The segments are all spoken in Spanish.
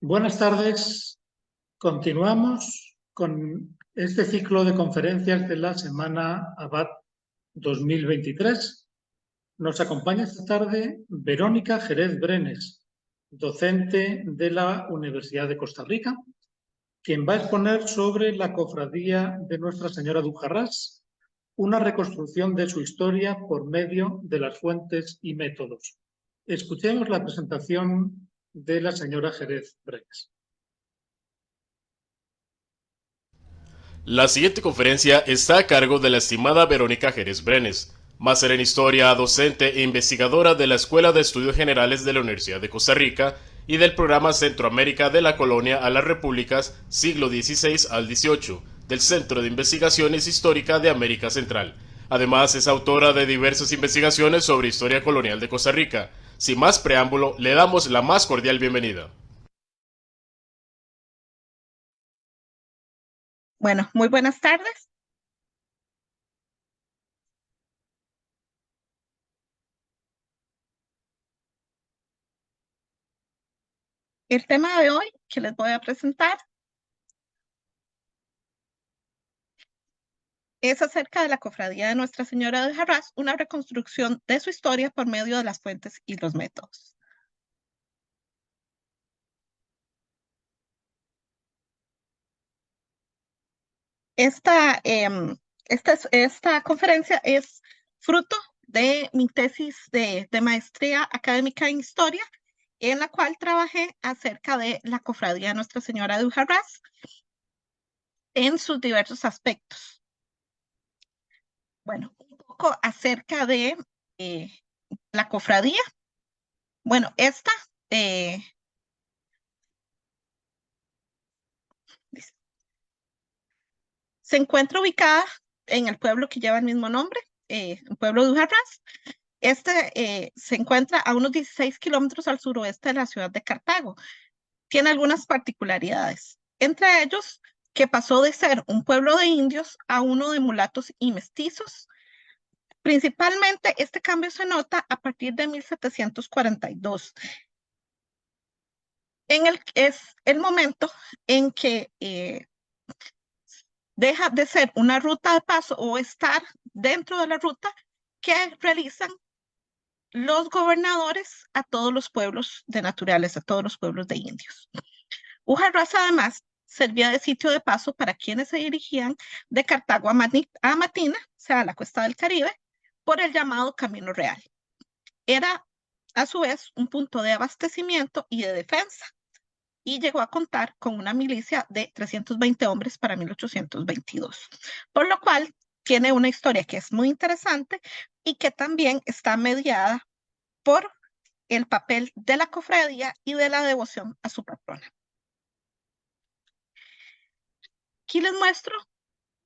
Buenas tardes. Continuamos con este ciclo de conferencias de la Semana Abad 2023. Nos acompaña esta tarde Verónica Jerez Brenes, docente de la Universidad de Costa Rica, quien va a exponer sobre la cofradía de Nuestra Señora de Ujarrás, una reconstrucción de su historia por medio de las fuentes y métodos. Escuchemos la presentación de la señora Jerez Brenes. La siguiente conferencia está a cargo de la estimada Verónica Jerez Brenes, máster en Historia, docente e investigadora de la Escuela de Estudios Generales de la Universidad de Costa Rica y del programa Centroamérica de la Colonia a las Repúblicas, siglo XVI al XVIII, del Centro de Investigaciones Histórica de América Central. Además, es autora de diversas investigaciones sobre historia colonial de Costa Rica. Sin más preámbulo, le damos la más cordial bienvenida. Bueno, muy buenas tardes. El tema de hoy que les voy a presentar es acerca de la Cofradía de Nuestra Señora de Ujarrás, una reconstrucción de su historia por medio de las fuentes y los métodos. Esta conferencia es fruto de mi tesis de maestría académica en historia, en la cual trabajé acerca de la Cofradía de Nuestra Señora de Ujarrás en sus diversos aspectos. Bueno, un poco acerca de la cofradía. Bueno, esta se encuentra ubicada en el pueblo que lleva el mismo nombre, el pueblo de Ujarrás. Se encuentra a unos 16 kilómetros al suroeste de la ciudad de Cartago. Tiene algunas particularidades, entre ellos que pasó de ser un pueblo de indios a uno de mulatos y mestizos. Principalmente este cambio se nota a partir de 1742. Es el momento en que deja de ser una ruta de paso o estar dentro de la ruta que realizan los gobernadores a todos los pueblos de naturales, a todos los pueblos de indios. Ujarrás además servía de sitio de paso para quienes se dirigían de Cartago a Matina, o sea, a la costa del Caribe, por el llamado Camino Real. Era a su vez un punto de abastecimiento y de defensa, y llegó a contar con una milicia de 320 hombres para 1822, por lo cual tiene una historia que es muy interesante y que también está mediada por el papel de la cofradía y de la devoción a su patrona. Aquí les muestro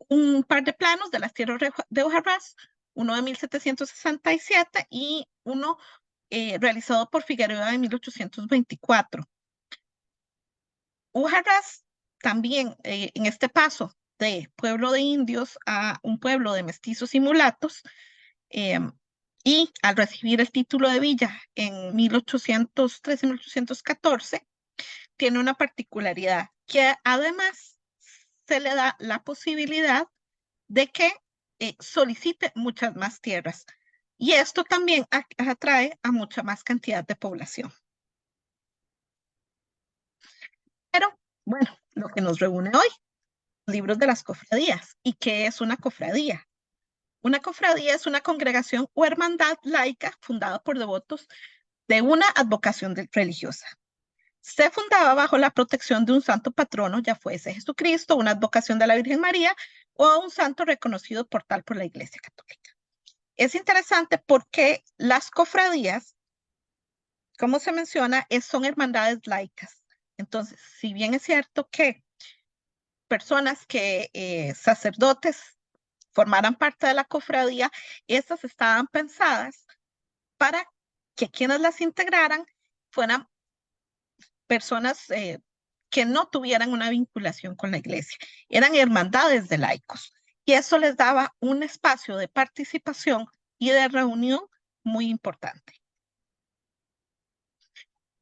un par de planos de las tierras de Ujarrás, uno de 1767 y uno realizado por Figueroa de 1824. Ujarrás también en este paso de pueblo de indios a un pueblo de mestizos y mulatos, eh, y al recibir el título de villa en 1813 y 1814, tiene una particularidad que además se le da la posibilidad de que solicite muchas más tierras. Y esto también atrae a mucha más cantidad de población. Pero bueno, lo que nos reúne hoy, libros de las cofradías. ¿Y qué es una cofradía? Una cofradía es una congregación o hermandad laica fundada por devotos de una advocación religiosa. Se fundaba bajo la protección de un santo patrono, ya fuese Jesucristo, una advocación de la Virgen María o un santo reconocido por tal por la Iglesia Católica. Es interesante porque las cofradías, como se menciona, son hermandades laicas. Entonces, si bien es cierto que personas sacerdotes formaran parte de la cofradía, estas estaban pensadas para que quienes las integraran fueran personas que no tuvieran una vinculación con la iglesia. Eran hermandades de laicos y eso les daba un espacio de participación y de reunión muy importante.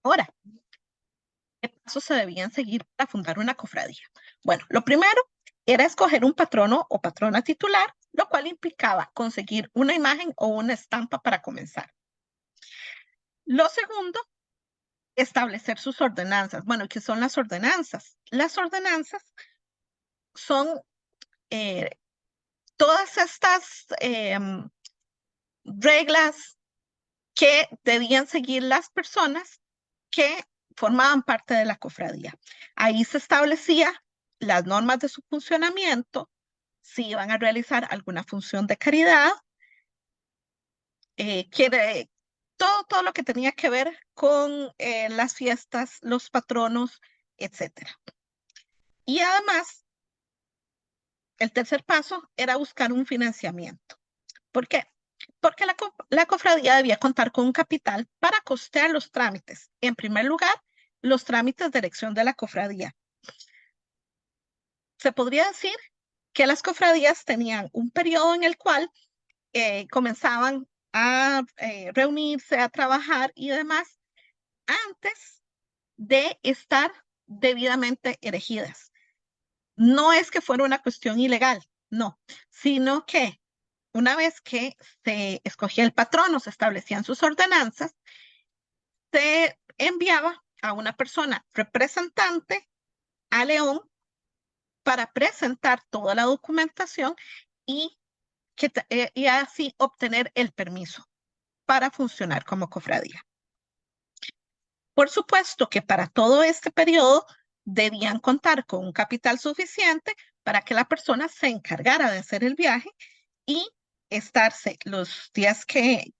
Ahora, ¿qué se debían seguir para fundar una cofradía. Bueno, lo primero era escoger un patrono o patrona titular, lo cual implicaba conseguir una imagen o una estampa para comenzar. Lo segundo, establecer sus ordenanzas. Bueno, ¿qué son las ordenanzas? Las ordenanzas son todas estas reglas que debían seguir las personas que formaban parte de la cofradía. Ahí se establecía las normas de su funcionamiento, si iban a realizar alguna función de caridad, todo lo que tenía que ver con las fiestas, los patronos, etc. Y además, el tercer paso era buscar un financiamiento. ¿Por qué? Porque la cofradía debía contar con un capital para costear los trámites. En primer lugar, los trámites de elección de la cofradía. Se podría decir que las cofradías tenían un periodo en el cual comenzaban a reunirse, a trabajar y demás, antes de estar debidamente erigidas. No es que fuera una cuestión ilegal, no, sino que una vez que se escogía el patrono, se establecían sus ordenanzas, se enviaba a una persona representante a León para presentar toda la documentación y así obtener el permiso para funcionar como cofradía. Por supuesto que para todo este periodo debían contar con un capital suficiente para que la persona se encargara de hacer el viaje y estarse los días que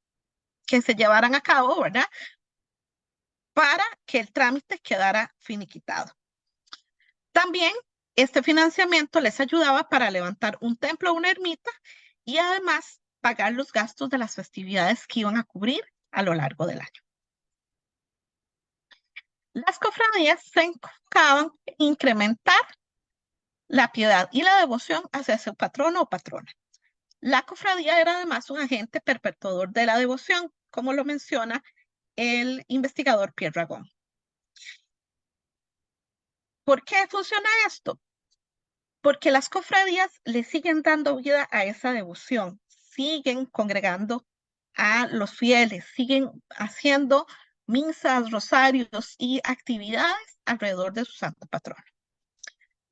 se llevaran a cabo, ¿verdad? Para que el trámite quedara finiquitado. También este financiamiento les ayudaba para levantar un templo o una ermita y además pagar los gastos de las festividades que iban a cubrir a lo largo del año. Las cofradías se enfocaban en incrementar la piedad y la devoción hacia su patrono o patrona. La cofradía era además un agente perpetuador de la devoción, como lo menciona el investigador Pierre Ragón. ¿Por qué funciona esto? Porque las cofradías le siguen dando vida a esa devoción, siguen congregando a los fieles, siguen haciendo misas, rosarios y actividades alrededor de su santo patrono.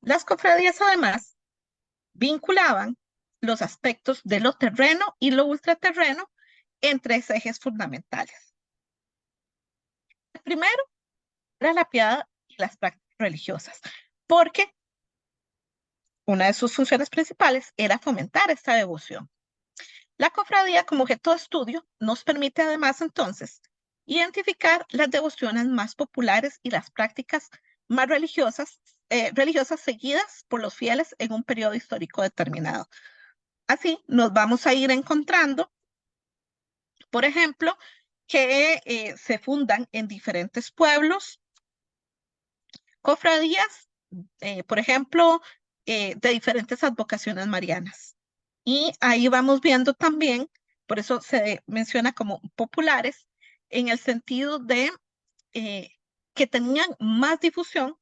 Las cofradías además vinculaban los aspectos de lo terreno y lo ultraterreno en tres ejes fundamentales. El primero era la piedad y las prácticas religiosas, porque una de sus funciones principales era fomentar esta devoción. La cofradía como objeto de estudio nos permite además entonces identificar las devociones más populares y las prácticas más religiosas seguidas por los fieles en un periodo histórico determinado. Así nos vamos a ir encontrando, por ejemplo, que se fundan en diferentes pueblos cofradías, por ejemplo, de diferentes advocaciones marianas. Y ahí vamos viendo también, por eso se menciona como populares, en el sentido de que tenían más difusión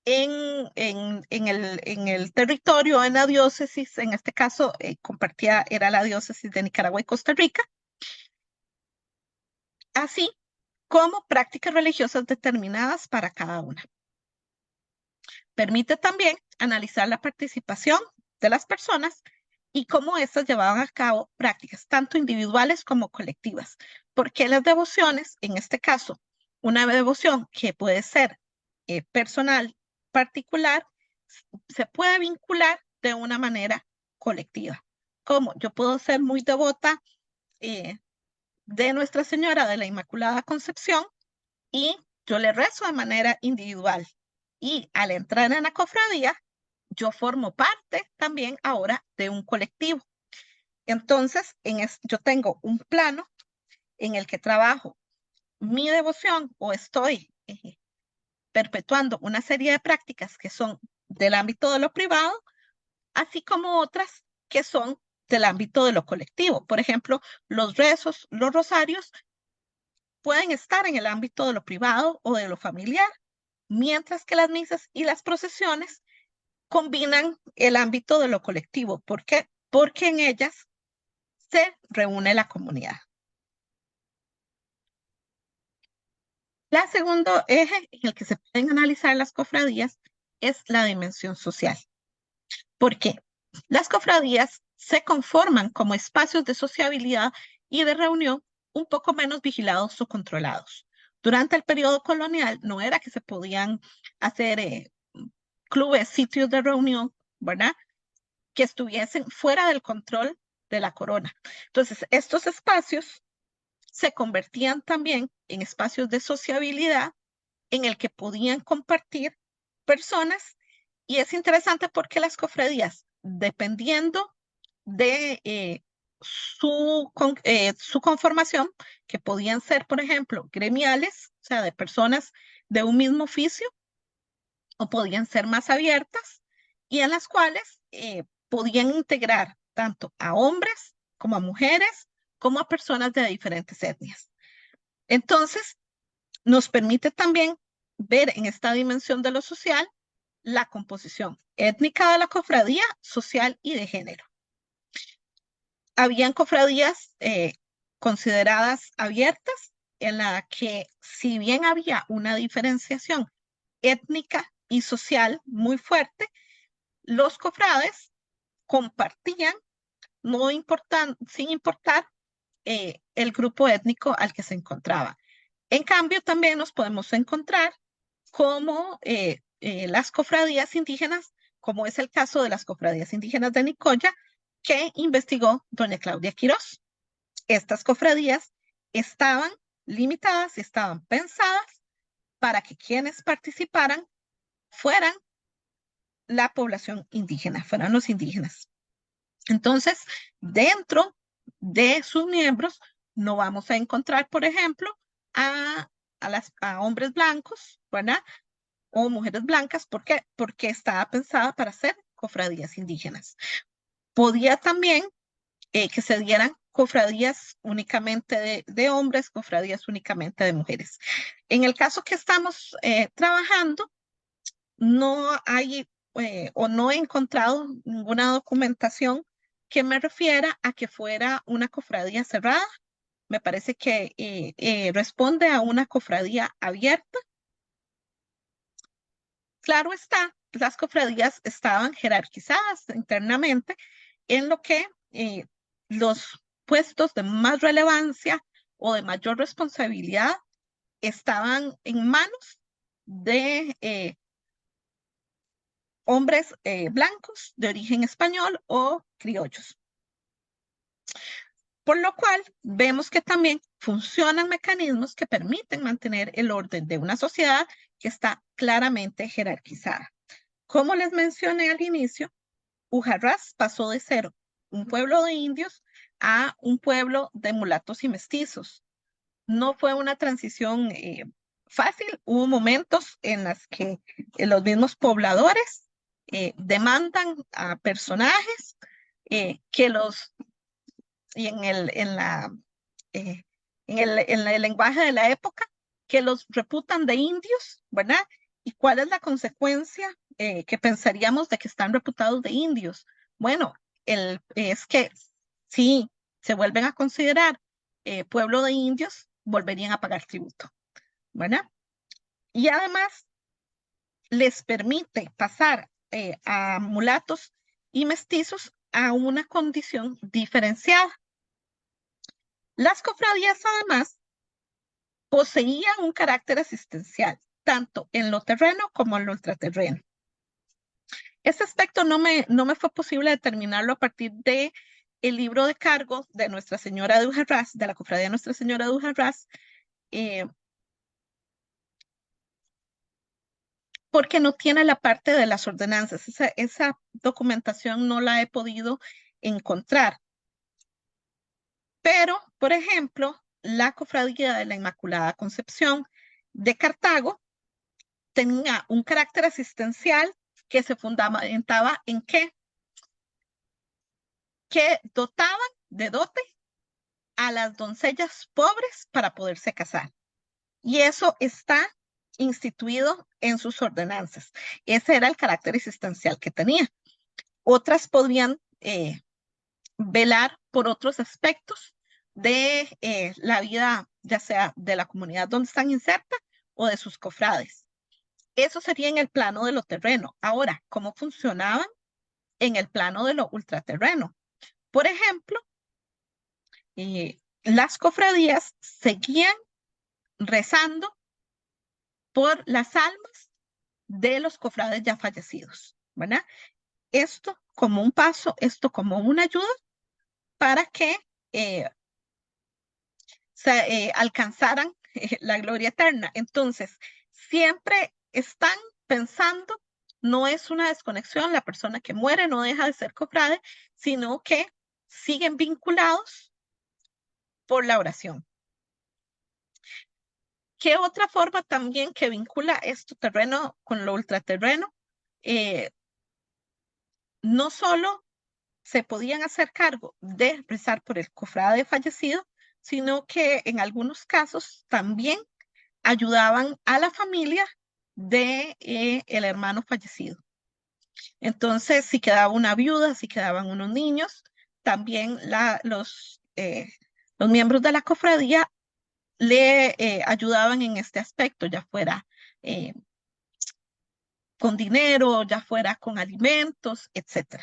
en el territorio, en la diócesis, en este caso era la diócesis de Nicaragua y Costa Rica, así como prácticas religiosas determinadas para cada una. Permite también analizar la participación de las personas y cómo éstas llevaban a cabo prácticas tanto individuales como colectivas, porque las devociones, en este caso, una devoción que puede ser personal, particular, se puede vincular de una manera colectiva. Como yo puedo ser muy devota de Nuestra Señora de la Inmaculada Concepción y yo le rezo de manera individual. Y al entrar en la cofradía, yo formo parte también ahora de un colectivo. Entonces, yo tengo un plano en el que trabajo mi devoción o estoy perpetuando una serie de prácticas que son del ámbito de lo privado, así como otras que son del ámbito de lo colectivo. Por ejemplo, los rezos, los rosarios, pueden estar en el ámbito de lo privado o de lo familiar, mientras que las misas y las procesiones combinan el ámbito de lo colectivo. ¿Por qué? Porque en ellas se reúne la comunidad. El segundo eje en el que se pueden analizar las cofradías es la dimensión social. ¿Por qué? Las cofradías se conforman como espacios de sociabilidad y de reunión un poco menos vigilados o controlados. Durante el periodo colonial no era que se podían hacer clubes, sitios de reunión, ¿verdad? Que estuviesen fuera del control de la corona. Entonces, estos espacios se convertían también en espacios de sociabilidad en el que podían compartir personas, y es interesante porque las cofradías, dependiendo de su conformación, que podían ser, por ejemplo, gremiales, o sea, de personas de un mismo oficio, o podían ser más abiertas, y en las cuales podían integrar tanto a hombres como a mujeres, como a personas de diferentes etnias. Entonces, nos permite también ver en esta dimensión de lo social la composición étnica de la cofradía, social y de género. Habían cofradías consideradas abiertas, en la que, si bien había una diferenciación étnica y social muy fuerte, los cofrades compartían, sin importar el grupo étnico al que se encontraba. En cambio, también nos podemos encontrar como las cofradías indígenas, como es el caso de las cofradías indígenas de Nicoya, que investigó doña Claudia Quirós. Estas cofradías estaban limitadas y estaban pensadas para que quienes participaran fueran la población indígena, fueran los indígenas. Entonces, dentro de sus miembros, no vamos a encontrar, por ejemplo, a hombres blancos, ¿verdad? O mujeres blancas. ¿Por qué? Porque estaba pensada para ser cofradías indígenas. Podía también que se dieran cofradías únicamente de hombres, cofradías únicamente de mujeres. En el caso que estamos trabajando, no hay o no he encontrado ninguna documentación que me refiera a que fuera una cofradía cerrada. Me parece que responde a una cofradía abierta. Claro está, las cofradías estaban jerarquizadas internamente, en lo que los puestos de más relevancia o de mayor responsabilidad estaban en manos de hombres blancos de origen español o criollos. Por lo cual, vemos que también funcionan mecanismos que permiten mantener el orden de una sociedad que está claramente jerarquizada. Como les mencioné al inicio, Ujarrás pasó de ser un pueblo de indios a un pueblo de mulatos y mestizos. No fue una transición fácil. Hubo momentos en los que los mismos pobladores demandan a personajes que los, y en el lenguaje de la época, que los reputan de indios, ¿verdad? ¿Y cuál es la consecuencia que pensaríamos de que están reputados de indios? Bueno, es que si se vuelven a considerar pueblo de indios, volverían a pagar tributo, ¿verdad? Y además les permite pasar a mulatos y mestizos a una condición diferenciada. Las cofradías, además, poseían un carácter asistencial, tanto en lo terreno como en lo ultraterreno. Este aspecto no me fue posible determinarlo a partir de el libro de cargos de Nuestra Señora de Ujarrás, de la cofradía Nuestra Señora de Ujarrás, porque no tiene la parte de las ordenanzas. Esa documentación no la he podido encontrar. Pero, por ejemplo, la cofradía de la Inmaculada Concepción de Cartago tenía un carácter asistencial que se fundamentaba en que dotaban de dote a las doncellas pobres para poderse casar. Y eso está instituido en sus ordenanzas. Ese era el carácter existencial que tenía. Otras podían velar por otros aspectos de la vida, ya sea de la comunidad donde están insertas o de sus cofrades. Eso sería en el plano de lo terreno. Ahora, ¿cómo funcionaban en el plano de lo ultraterreno? Por ejemplo, las cofradías seguían rezando por las almas de los cofrades ya fallecidos, ¿verdad? Esto como un paso, esto como una ayuda para que alcanzaran la gloria eterna. Entonces, siempre están pensando, no es una desconexión, la persona que muere no deja de ser cofrade, sino que siguen vinculados por la oración. ¿Qué otra forma también que vincula esto terreno con lo ultraterreno? No solo se podían hacer cargo de rezar por el cofrade fallecido, sino que en algunos casos también ayudaban a la familia de el hermano fallecido. Entonces, si quedaba una viuda, si quedaban unos niños, también los miembros de la cofradía le ayudaban en este aspecto, ya fuera con dinero, ya fuera con alimentos, etc.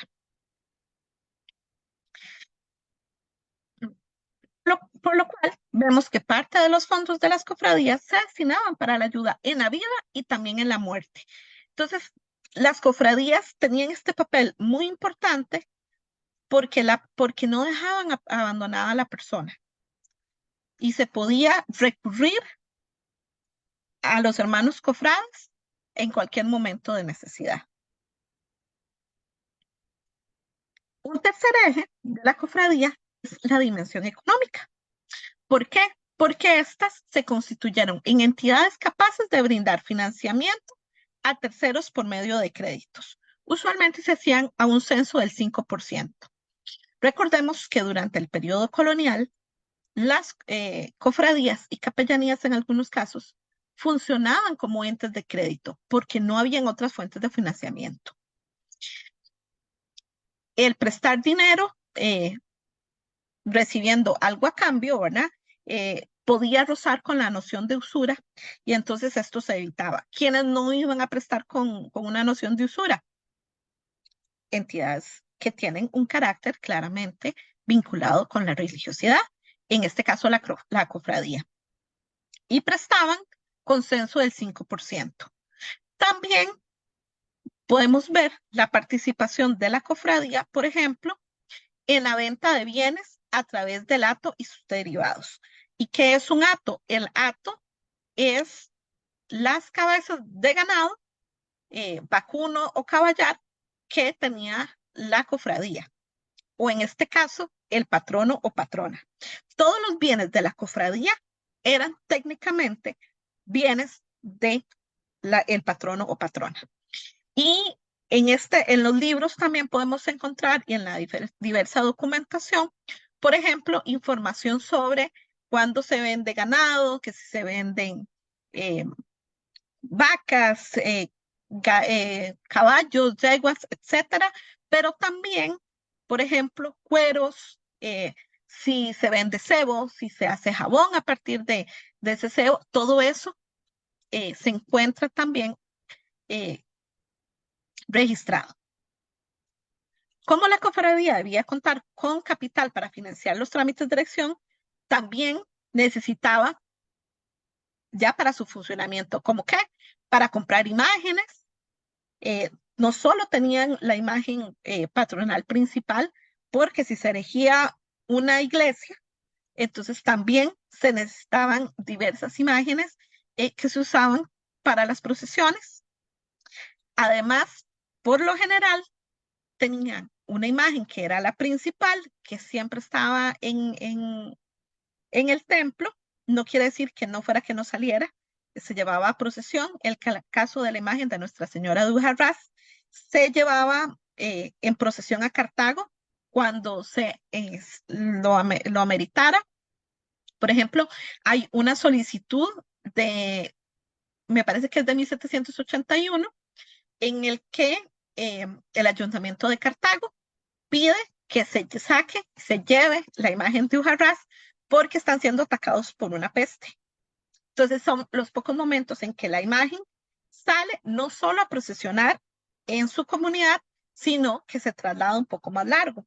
Por lo cual, vemos que parte de los fondos de las cofradías se destinaban para la ayuda en la vida y también en la muerte. Entonces, las cofradías tenían este papel muy importante porque no dejaban abandonada a la persona y se podía recurrir a los hermanos cofrades en cualquier momento de necesidad. Un tercer eje de la cofradía es la dimensión económica. ¿Por qué? Porque estas se constituyeron en entidades capaces de brindar financiamiento a terceros por medio de créditos. Usualmente se hacían a un censo del 5%. Recordemos que durante el periodo colonial, las cofradías y capellanías en algunos casos funcionaban como entes de crédito porque no habían otras fuentes de financiamiento. El prestar dinero recibiendo algo a cambio, ¿verdad? Podía rozar con la noción de usura y entonces esto se evitaba. ¿Quiénes no iban a prestar con una noción de usura? Entidades que tienen un carácter claramente vinculado con la religiosidad, en este caso la cofradía. Y prestaban con censo del 5%. También podemos ver la participación de la cofradía, por ejemplo, en la venta de bienes a través del hato y sus derivados. ¿Y qué es un hato? El hato es las cabezas de ganado, vacuno o caballar, que tenía la cofradía, o en este caso, el patrono o patrona. Todos los bienes de la cofradía eran técnicamente bienes de el patrono o patrona. Y en los libros también podemos encontrar, y en la diversa documentación, por ejemplo, información sobre cuándo se vende ganado, que si se venden vacas, caballos, yeguas, etcétera, pero también, por ejemplo, cueros, si se vende cebo, si se hace jabón a partir de ese cebo, todo eso se encuentra también registrado. Como la cofradía debía contar con capital para financiar los trámites de elección, también necesitaba ya para su funcionamiento, ¿cómo qué? Para comprar imágenes. No solo tenían la imagen patronal principal, porque si se erigía una iglesia, entonces también se necesitaban diversas imágenes que se usaban para las procesiones. Además, por lo general, tenían una imagen que era la principal, que siempre estaba en el templo. No quiere decir que no fuera que no saliera, se llevaba a procesión. El caso de la imagen de Nuestra Señora de Ujarrás se llevaba en procesión a Cartago cuando lo ameritara, Por ejemplo, hay una solicitud de, me parece que es de 1781, en el que el Ayuntamiento de Cartago pide que se saque, se lleve la imagen de Ujarrás porque están siendo atacados por una peste. Entonces son los pocos momentos en que la imagen sale no solo a procesionar en su comunidad, sino que se traslada un poco más largo.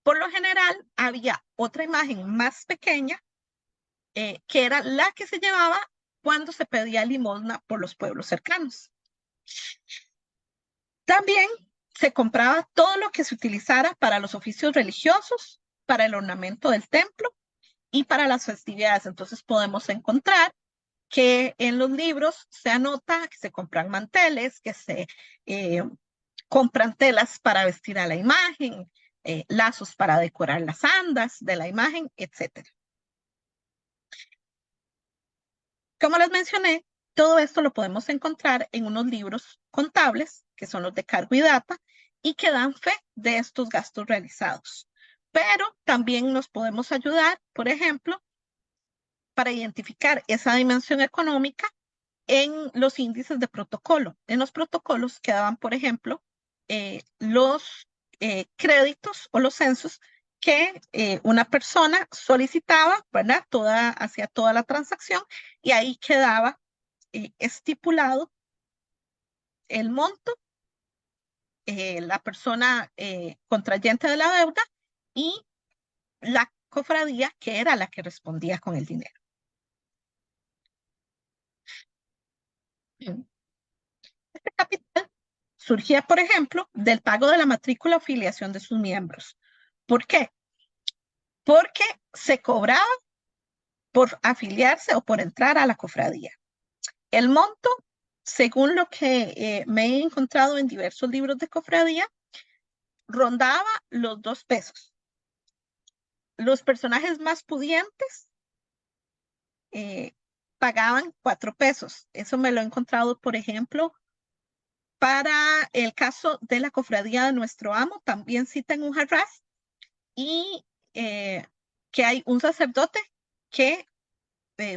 Por lo general, había otra imagen más pequeña, que era la que se llevaba cuando se pedía limosna por los pueblos cercanos. También se compraba todo lo que se utilizara para los oficios religiosos, para el ornamento del templo y para las festividades. Entonces podemos encontrar que en los libros se anota que se compran manteles, que se compran telas para vestir a la imagen, lazos para decorar las andas de la imagen, etc. Como les mencioné, todo esto lo podemos encontrar en unos libros contables, que son los de cargo y data, y que dan fe de estos gastos realizados. Pero también nos podemos ayudar, por ejemplo, para identificar esa dimensión económica en los índices de protocolo. En los protocolos quedaban, por ejemplo, los créditos o los censos que una persona solicitaba, ¿verdad? Hacía toda la transacción y ahí quedaba estipulado el monto, la persona contrayente de la deuda y la cofradía que era la que respondía con el dinero. Este capital surgía, por ejemplo, del pago de la matrícula o afiliación de sus miembros. ¿Por qué? Porque se cobraba por afiliarse o por entrar a la cofradía. El monto, según lo que me he encontrado en diversos libros de cofradía, rondaba los 2 pesos. Los personajes más pudientes pagaban 4 pesos. Eso me lo he encontrado, por ejemplo, para el caso de la cofradía de Nuestro Amo, también citan Ujarrás, y que hay un sacerdote que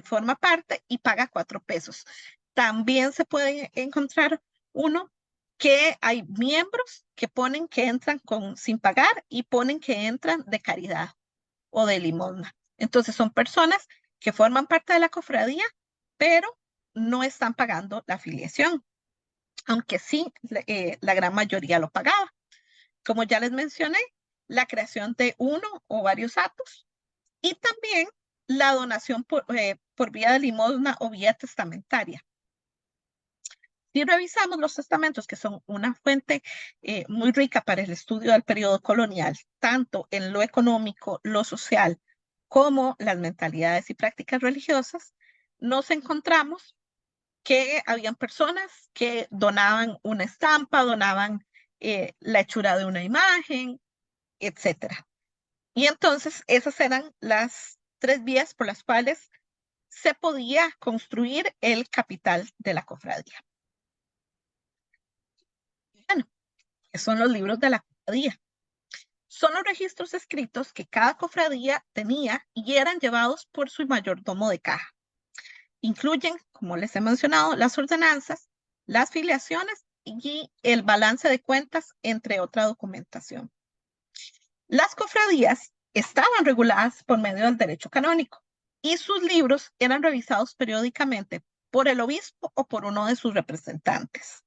forma parte y paga 4 pesos. También se puede encontrar uno que hay miembros que ponen que entran sin pagar y ponen que entran de caridad o de limosna. Entonces son personas que forman parte de la cofradía, pero no están pagando la afiliación, aunque sí la gran mayoría lo pagaba. Como ya les mencioné, la creación de uno o varios atos y también la donación por vía de limosna o vía testamentaria. Si revisamos los testamentos, que son una fuente muy rica para el estudio del periodo colonial, tanto en lo económico, lo social, como las mentalidades y prácticas religiosas, nos encontramos que habían personas que donaban una estampa, donaban la hechura de una imagen, etc. Y entonces esas eran las 3 vías por las cuales se podía construir el capital de la cofradía. Bueno, que son los libros de la cofradía. Son los registros escritos que cada cofradía tenía y eran llevados por su mayordomo de caja. Incluyen, como les he mencionado, las ordenanzas, las filiaciones y el balance de cuentas, entre otra documentación. Las cofradías estaban reguladas por medio del derecho canónico y sus libros eran revisados periódicamente por el obispo o por uno de sus representantes.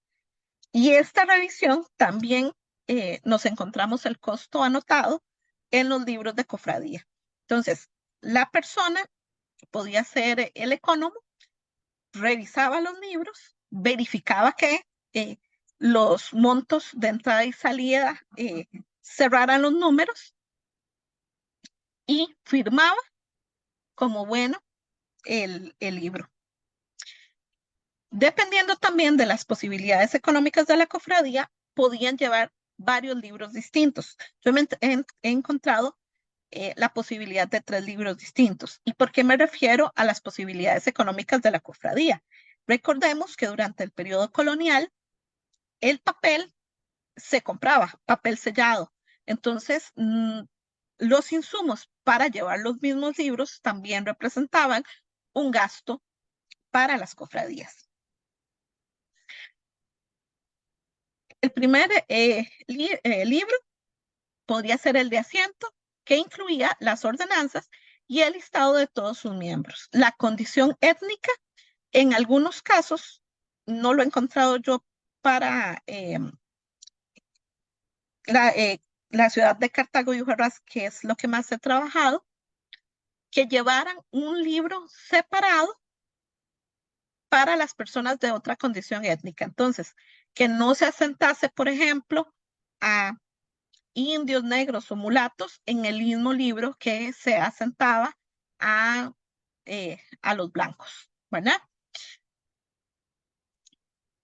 Y esta revisión también nos encontramos el costo anotado en los libros de cofradía. Entonces, la persona podía ser el ecónomo, revisaba los libros, verificaba que los montos de entrada y salida cerraran los números y firmaba como bueno el libro. Dependiendo también de las posibilidades económicas de la cofradía, podían llevar varios libros distintos. Yo he encontrado la posibilidad de 3 libros distintos. ¿Y por qué me refiero a las posibilidades económicas de la cofradía? Recordemos que durante el periodo colonial, el papel se compraba, papel sellado. Entonces, los insumos para llevar los mismos libros también representaban un gasto para las cofradías. El primer libro podría ser el de asiento, que incluía las ordenanzas y el listado de todos sus miembros. La condición étnica, en algunos casos, no lo he encontrado yo para la ciudad de Cartago y Huaraz, que es lo que más he trabajado, que llevaran un libro separado para las personas de otra condición étnica. Entonces, que no se asentase, por ejemplo, a indios, negros o mulatos en el mismo libro que se asentaba a los blancos, ¿verdad?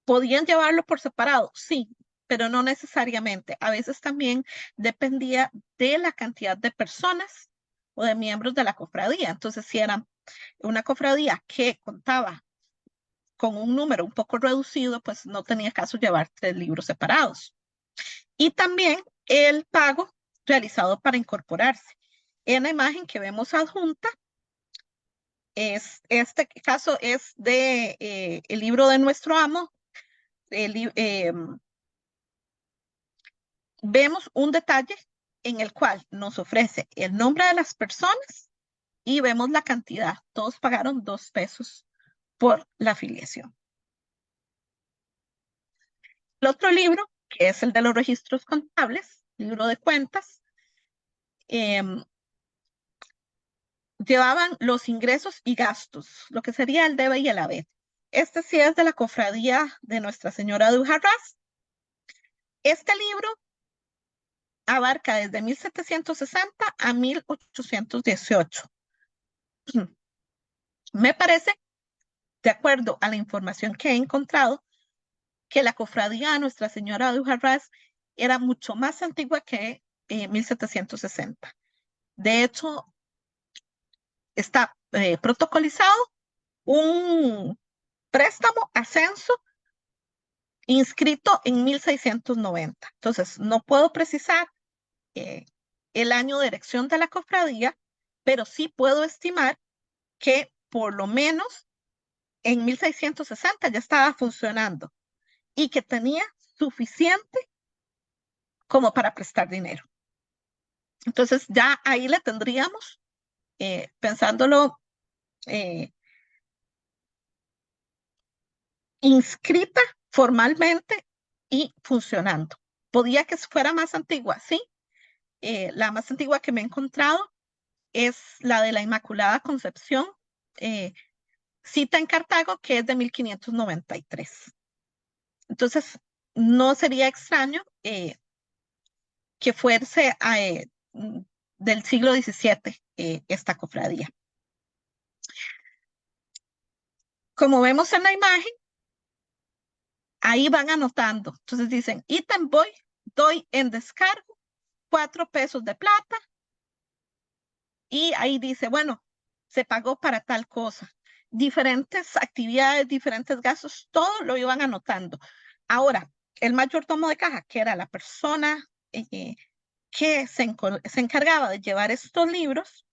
¿Podían llevarlo por separado? Sí, pero no necesariamente. A veces también dependía de la cantidad de personas o de miembros de la cofradía. Entonces, si era una cofradía que contaba con un número un poco reducido, pues no tenía caso llevar 3 libros separados. Y también el pago realizado para incorporarse. En la imagen que vemos adjunta, este caso es de el libro de nuestro amo. Vemos un detalle en el cual nos ofrece el nombre de las personas y vemos la cantidad. Todos pagaron 2 pesos por la afiliación. El otro libro, que es el de los registros contables, libro de cuentas, llevaban los ingresos y gastos, lo que sería el debe y el haber. Este sí es de la cofradía de Nuestra Señora de Huaraz. Este libro abarca desde 1760 a 1818. Me parece, de acuerdo a la información que he encontrado, que la cofradía de Nuestra Señora de Huaraz era mucho más antigua que 1760. De hecho, está protocolizado un préstamo ascenso inscrito en 1690. Entonces, no puedo precisar el año de erección de la cofradía, pero sí puedo estimar que por lo menos en 1660 ya estaba funcionando y que tenía suficiente como para prestar dinero. Entonces, ya ahí le tendríamos, pensándolo, inscrita formalmente y funcionando. ¿Podía que fuera más antigua? Sí. La más antigua que me he encontrado es la de la Inmaculada Concepción, cita en Cartago, que es de 1593. Entonces, no sería extraño que fuese del siglo XVII esta cofradía. Como vemos en la imagen, ahí van anotando. Entonces dicen, ítem doy en descargo 4 pesos de plata. Y ahí dice, bueno, se pagó para tal cosa. Diferentes actividades, diferentes gastos, todo lo iban anotando. Ahora, el mayordomo de caja, que era la persona que se encargaba de llevar estos libros,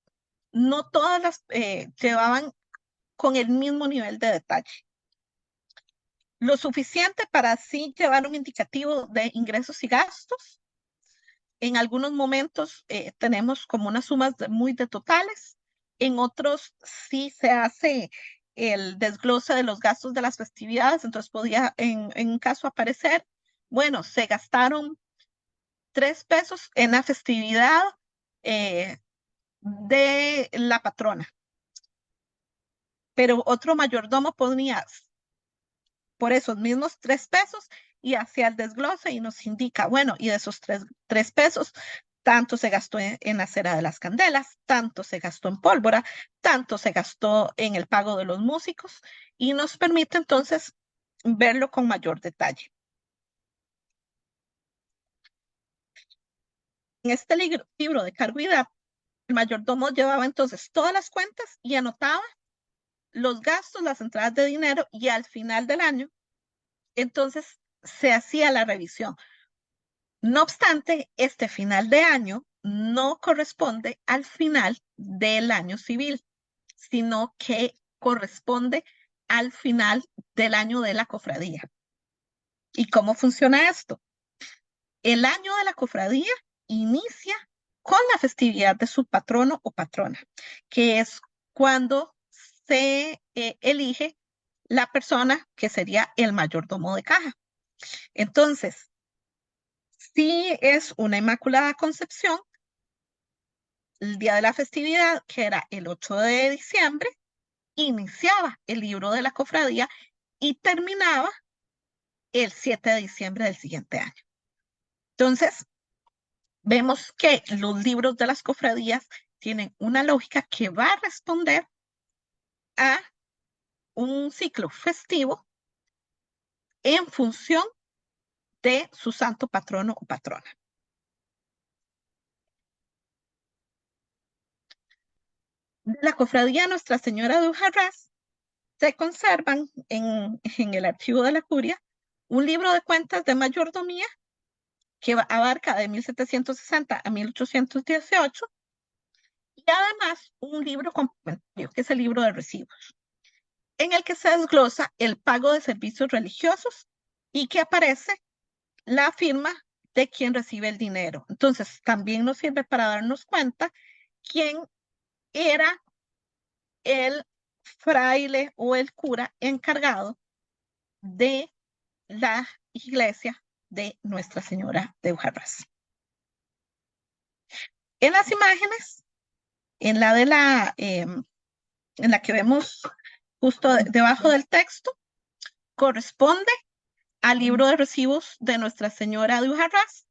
no todas las llevaban con el mismo nivel de detalle. Lo suficiente para así llevar un indicativo de ingresos y gastos. En algunos momentos tenemos como unas sumas muy de totales. En otros sí se hace el desglose de los gastos de las festividades. Entonces podía en un caso aparecer, bueno, se gastaron 3 pesos en la festividad de la patrona. Pero otro mayordomo ponía por esos mismos 3 pesos y hacía el desglose y nos indica, bueno, y de esos 3 pesos, tanto se gastó en la cera de las candelas, tanto se gastó en pólvora, tanto se gastó en el pago de los músicos y nos permite entonces verlo con mayor detalle. En este libro de cargo y dato, el mayordomo llevaba entonces todas las cuentas y anotaba los gastos, las entradas de dinero y al final del año, entonces se hacía la revisión. No obstante, este final de año no corresponde al final del año civil, sino que corresponde al final del año de la cofradía. ¿Y cómo funciona esto? El año de la cofradía inicia con la festividad de su patrono o patrona, que es cuando se elige la persona que sería el mayordomo de caja. Entonces, si es una Inmaculada Concepción, el día de la festividad, que era el 8 de diciembre, iniciaba el libro de la cofradía y terminaba el 7 de diciembre del siguiente año. Entonces, vemos que los libros de las cofradías tienen una lógica que va a responder a un ciclo festivo en función de su santo patrono o patrona. De la cofradía Nuestra Señora de Ujarrás se conservan en el archivo de la curia un libro de cuentas de mayordomía que abarca de 1760 a 1818 y además un libro complementario, que es el libro de recibos, en el que se desglosa el pago de servicios religiosos y que aparece la firma de quien recibe el dinero. Entonces, también nos sirve para darnos cuenta quién era el fraile o el cura encargado de la iglesia de Nuestra Señora de Ujarrás. En las imágenes, en la que vemos justo debajo del texto, corresponde al libro de recibos de Nuestra Señora de Ujarrás,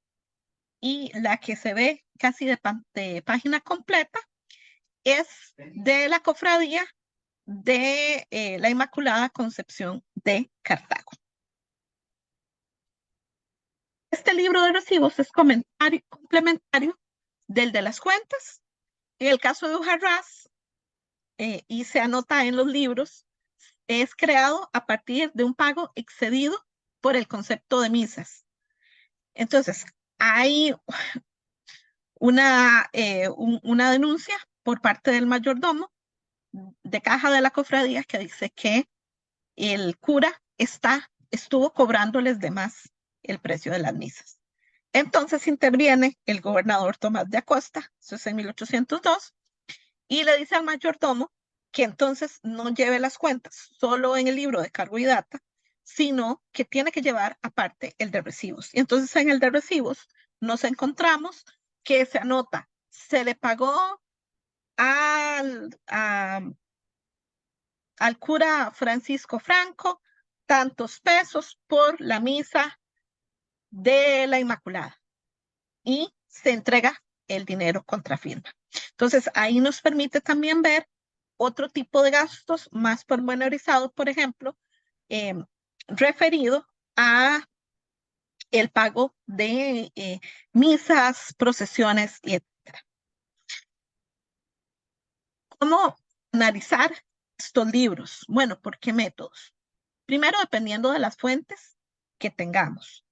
y la que se ve casi de página completa es de la cofradía de la Inmaculada Concepción de Cartago. Este libro de recibos es complementario del de las cuentas. En el caso de Ujarrás, y se anota en los libros, es creado a partir de un pago excedido por el concepto de misas. Entonces, hay una denuncia por parte del mayordomo de caja de la cofradía que dice que el cura estuvo cobrándoles de más el precio de las misas. Entonces interviene el gobernador Tomás de Acosta, eso es en 1802, y le dice al mayordomo que entonces no lleve las cuentas solo en el libro de cargo y data, sino que tiene que llevar aparte el de recibos. Y entonces en el de recibos nos encontramos que se anota, se le pagó al cura Francisco Franco tantos pesos por la misa de la Inmaculada, y se entrega el dinero contra firma. Entonces, ahí nos permite también ver otro tipo de gastos más pormenorizados, por ejemplo, referido a el pago de misas, procesiones, y etc. ¿Cómo analizar estos libros? Bueno, ¿por qué métodos? Primero, dependiendo de las fuentes que tengamos.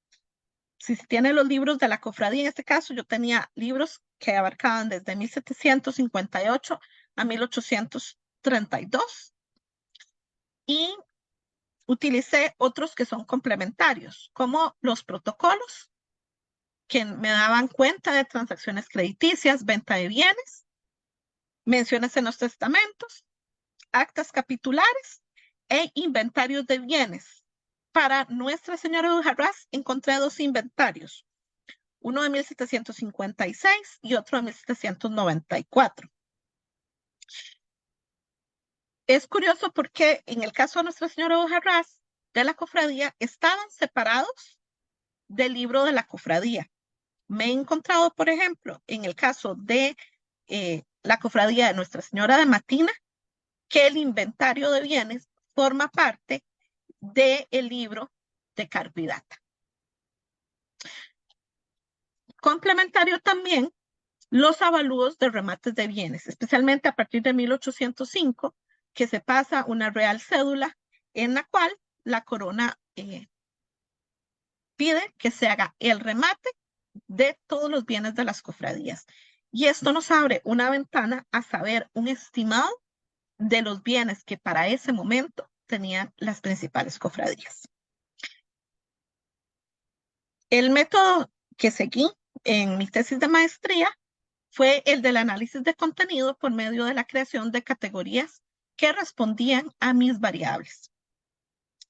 Si se tienen los libros de la cofradía, en este caso yo tenía libros que abarcaban desde 1758 a 1832 y utilicé otros que son complementarios, como los protocolos, que me daban cuenta de transacciones crediticias, venta de bienes, menciones en los testamentos, actas capitulares e inventarios de bienes. Para Nuestra Señora de Ujarrás encontré dos inventarios, uno de 1756 y otro de 1794. Es curioso porque en el caso de Nuestra Señora de Ujarrás, de la cofradía, estaban separados del libro de la cofradía. Me he encontrado, por ejemplo, en el caso de la cofradía de Nuestra Señora de Matina, que el inventario de bienes forma parte del libro de cargo y data. Complementario también los avalúos de remates de bienes, especialmente a partir de 1805, que se pasa una real cédula en la cual la corona pide que se haga el remate de todos los bienes de las cofradías. Y esto nos abre una ventana a saber un estimado de los bienes que para ese momento tenían las principales cofradías. El método que seguí en mi tesis de maestría fue el del análisis de contenido por medio de la creación de categorías que respondían a mis variables,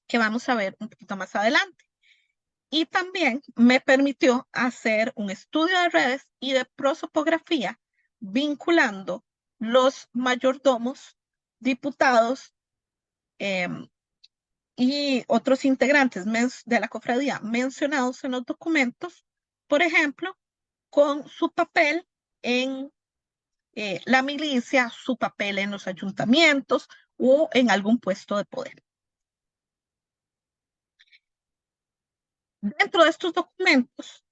que vamos a ver un poquito más adelante. Y también me permitió hacer un estudio de redes y de prosopografía vinculando los mayordomos, diputados y otros integrantes de la cofradía mencionados en los documentos, por ejemplo, con su papel en la milicia, su papel en los ayuntamientos o en algún puesto de poder. Dentro de estos documentos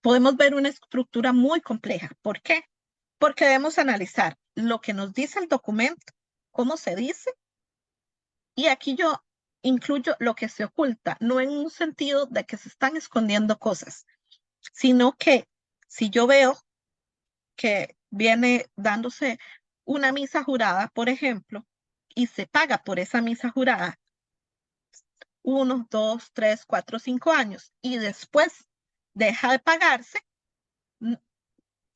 podemos ver una estructura muy compleja. ¿Por qué? Porque debemos analizar lo que nos dice el documento, cómo se dice, y aquí yo incluyo lo que se oculta, no en un sentido de que se están escondiendo cosas, sino que si yo veo que viene dándose una misa jurada, por ejemplo, y se paga por esa misa jurada 1, 2, 3, 4, 5 años y después deja de pagarse,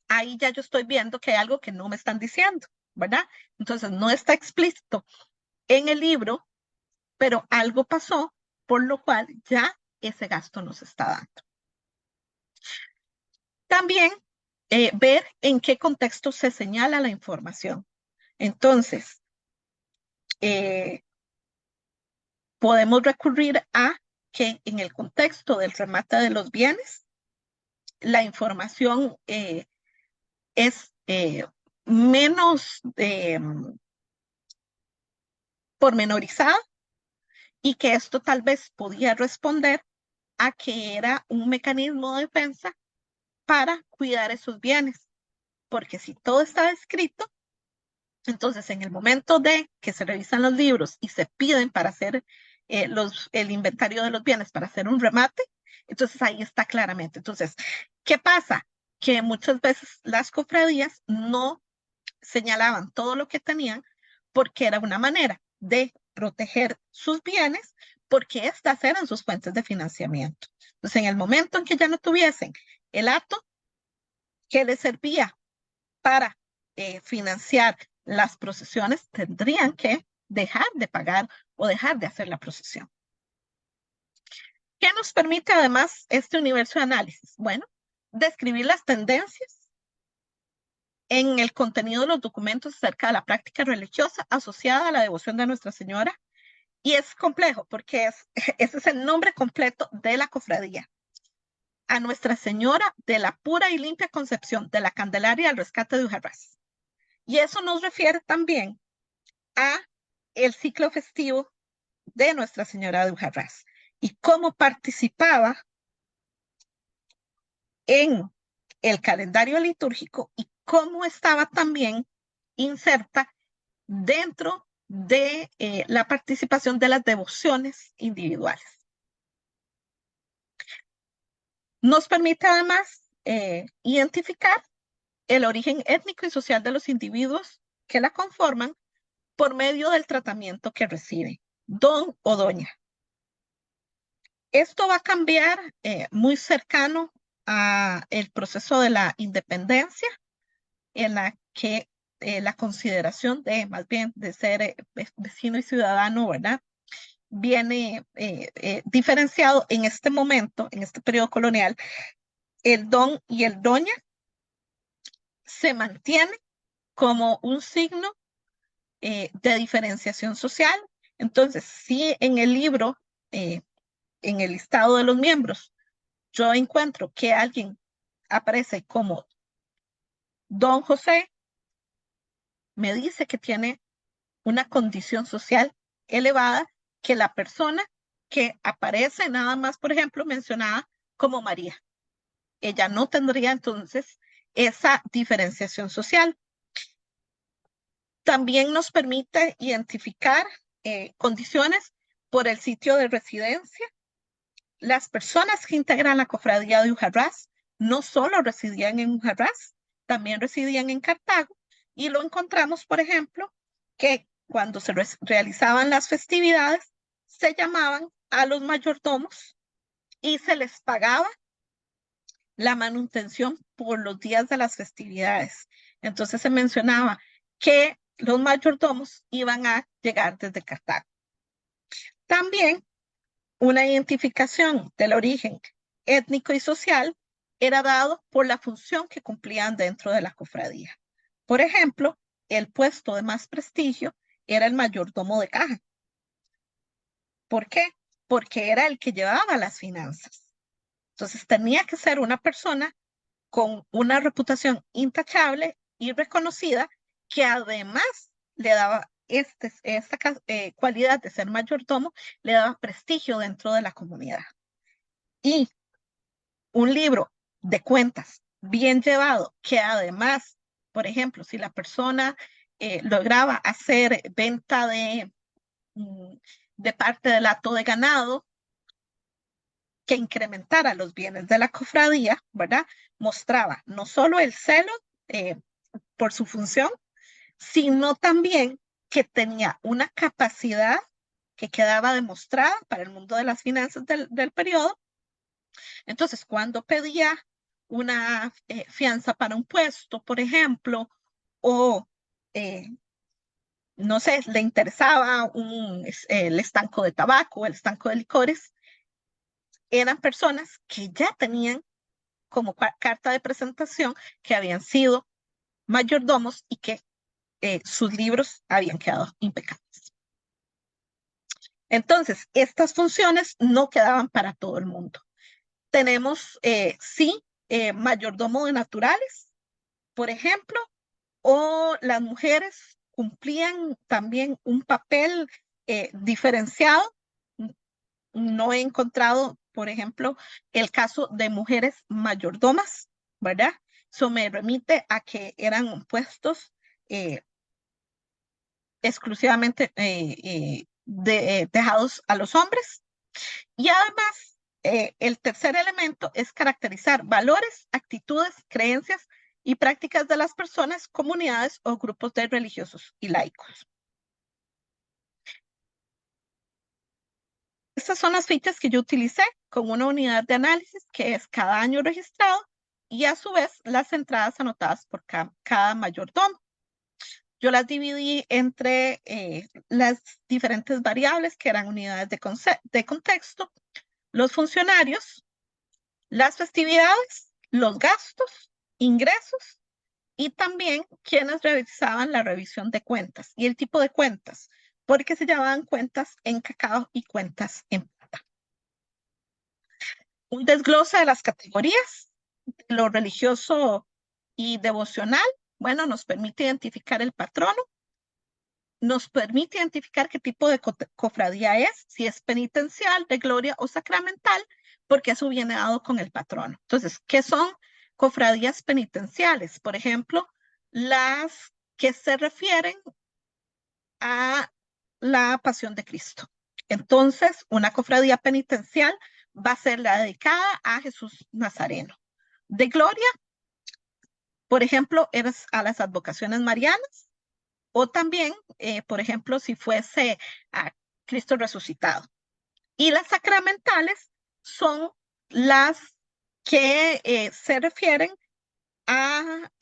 ahí ya yo estoy viendo que hay algo que no me están diciendo, ¿verdad? Entonces no está explícito en el libro, pero algo pasó por lo cual ya ese gasto nos está dando. También ver en qué contexto se señala la información. Entonces, podemos recurrir a que en el contexto del remate de los bienes, la información es menos pormenorizada y que esto tal vez podía responder a que era un mecanismo de defensa para cuidar esos bienes. Porque si todo está escrito, entonces en el momento de que se revisan los libros y se piden para hacer el inventario de los bienes, para hacer un remate, entonces ahí está claramente. Entonces, ¿qué pasa? Que muchas veces las cofradías no señalaban todo lo que tenían porque era una manera de proteger sus bienes porque estas eran sus fuentes de financiamiento. Entonces, en el momento en que ya no tuviesen el hato que les servía para financiar las procesiones, tendrían que dejar de pagar o dejar de hacer la procesión. ¿Qué nos permite además este universo de análisis? Bueno, describir las tendencias en el contenido de los documentos acerca de la práctica religiosa asociada a la devoción de Nuestra Señora. Y es complejo porque ese es el nombre completo de la cofradía. A Nuestra Señora de la Pura y Limpia Concepción de la Candelaria al Rescate de Ujarrás. Y eso nos refiere también a el ciclo festivo de Nuestra Señora de Ujarrás y cómo participaba en el calendario litúrgico y cómo estaba también inserta dentro de la participación de las devociones individuales. Nos permite además identificar el origen étnico y social de los individuos que la conforman por medio del tratamiento que recibe, don o doña. Esto va a cambiar muy cercano a el proceso de la independencia, en la que la consideración de, más bien, de ser vecino y ciudadano, ¿verdad? Viene diferenciado en este momento, en este periodo colonial, el don y el doña se mantienen como un signo de diferenciación social. Entonces, si en el libro, en el listado de los miembros, yo encuentro que alguien aparece como Don José, me dice que tiene una condición social elevada que la persona que aparece nada más, por ejemplo, mencionada como María. Ella no tendría entonces esa diferenciación social. También nos permite identificar condiciones por el sitio de residencia. Las personas que integran la cofradía de Ujarrás no solo residían en Ujarrás, también residían en Cartago, y lo encontramos, por ejemplo, que cuando se realizaban las festividades, se llamaban a los mayordomos y se les pagaba la manutención por los días de las festividades. Entonces se mencionaba que los mayordomos iban a llegar desde Cartago. También una identificación del origen étnico y social era dado por la función que cumplían dentro de la cofradía. Por ejemplo, el puesto de más prestigio era el mayordomo de caja. ¿Por qué? Porque era el que llevaba las finanzas. Entonces tenía que ser una persona con una reputación intachable y reconocida, que además le daba esta cualidad de ser mayordomo, le daba prestigio dentro de la comunidad. Y un libro de cuentas bien llevado, que además, por ejemplo, si la persona lograba hacer venta de parte del hato de ganado, que incrementara los bienes de la cofradía, ¿verdad? Mostraba no solo el celo por su función, sino también que tenía una capacidad que quedaba demostrada para el mundo de las finanzas del periodo. Entonces, cuando pedía una fianza para un puesto, por ejemplo, o no sé, le interesaba el estanco de tabaco, el estanco de licores, eran personas que ya tenían como carta de presentación que habían sido mayordomos y que sus libros habían quedado impecables. Entonces, estas funciones no quedaban para todo el mundo. Tenemos, sí, mayordomo de naturales, por ejemplo, o las mujeres cumplían también un papel diferenciado. No he encontrado, por ejemplo, el caso de mujeres mayordomas, ¿verdad? Eso me remite a que eran puestos exclusivamente dejados a los hombres. Y además, el tercer elemento es caracterizar valores, actitudes, creencias y prácticas de las personas, comunidades o grupos de religiosos y laicos. Estas son las fichas que yo utilicé con una unidad de análisis que es cada año registrado y a su vez las entradas anotadas por cada mayordomo. Yo las dividí entre las diferentes variables que eran unidades de contexto, los funcionarios, las festividades, los gastos, ingresos y también quienes revisaban la revisión de cuentas y el tipo de cuentas, porque se llamaban cuentas en cacao y cuentas en plata. Un desglose de las categorías, lo religioso y devocional, bueno, nos permite identificar el patrono, nos permite identificar qué tipo de cofradía es, si es penitencial, de gloria o sacramental, porque eso viene dado con el patrono. Entonces, ¿qué son cofradías penitenciales? Por ejemplo, las que se refieren a la pasión de Cristo. Entonces, una cofradía penitencial va a ser la dedicada a Jesús Nazareno. De gloria, por ejemplo, es a las advocaciones marianas, o también, por ejemplo, si fuese a Cristo resucitado. Y las sacramentales son las que se refieren a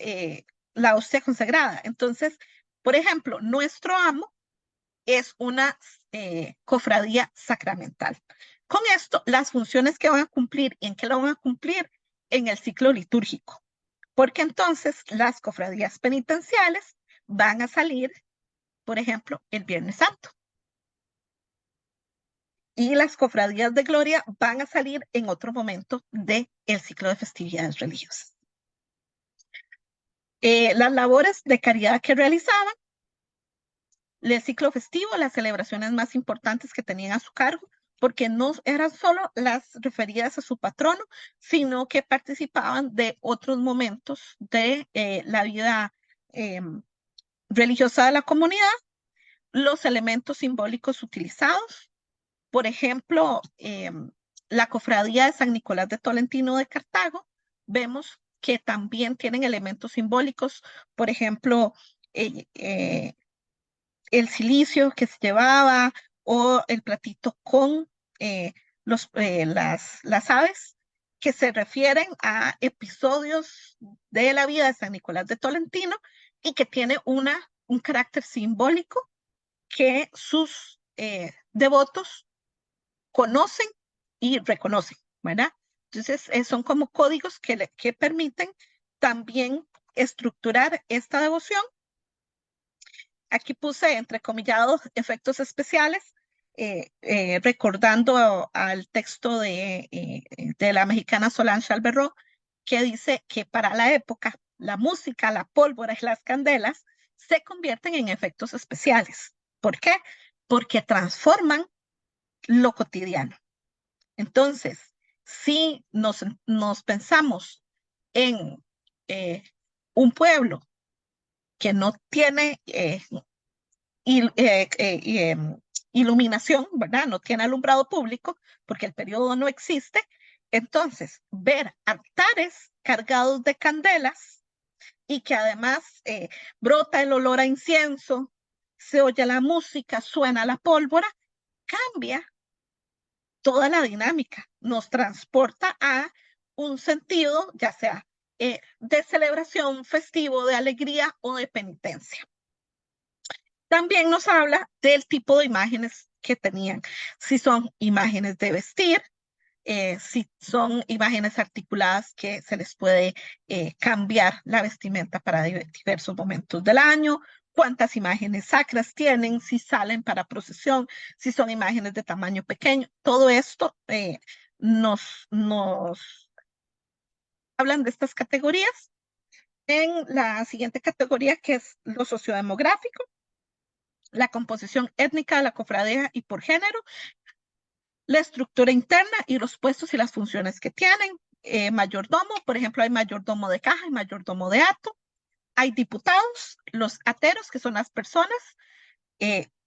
la hostia consagrada. Entonces, por ejemplo, nuestro amo es una cofradía sacramental. Con esto, las funciones que van a cumplir y en qué lo van a cumplir en el ciclo litúrgico. Porque entonces las cofradías penitenciales van a salir, por ejemplo, el Viernes Santo. Y las cofradías de gloria van a salir en otro momento del ciclo de festividades religiosas. Las labores de caridad que realizaban, el ciclo festivo, las celebraciones más importantes que tenían a su cargo, porque no eran solo las referidas a su patrono, sino que participaban de otros momentos de la vida religiosa de la comunidad, los elementos simbólicos utilizados, por ejemplo, la cofradía de San Nicolás de Tolentino de Cartago, vemos que también tienen elementos simbólicos, por ejemplo, el silicio que se llevaba o el platito con las aves, que se refieren a episodios de la vida de San Nicolás de Tolentino y que tiene un carácter simbólico que sus devotos conocen y reconocen, ¿verdad? Entonces, son como códigos que permiten también estructurar esta devoción. Aquí puse entrecomillados efectos especiales, recordando al texto de la mexicana Solange Alberó, que dice que para la época la música, la pólvora y las candelas se convierten en efectos especiales. ¿Por qué? Porque transforman lo cotidiano. Entonces, si nos pensamos en un pueblo que no tiene iluminación, ¿verdad? No tiene alumbrado público porque el periodo no existe. Entonces, ver altares cargados de candelas y que además brota el olor a incienso, se oye la música, suena la pólvora, cambia toda la dinámica, nos transporta a un sentido, ya sea de celebración, festivo, de alegría o de penitencia. También nos habla del tipo de imágenes que tenían, si son imágenes de vestir, si son imágenes articuladas que se les puede cambiar la vestimenta para diversos momentos del año, cuántas imágenes sacras tienen, si salen para procesión, si son imágenes de tamaño pequeño. Todo esto nos hablan de estas categorías. En la siguiente categoría, que es lo sociodemográfico, la composición étnica de la cofradía y por género, la estructura interna y los puestos y las funciones que tienen. Mayordomo, por ejemplo, hay mayordomo de caja y mayordomo de hato. Hay diputados, los ateros, que son las personas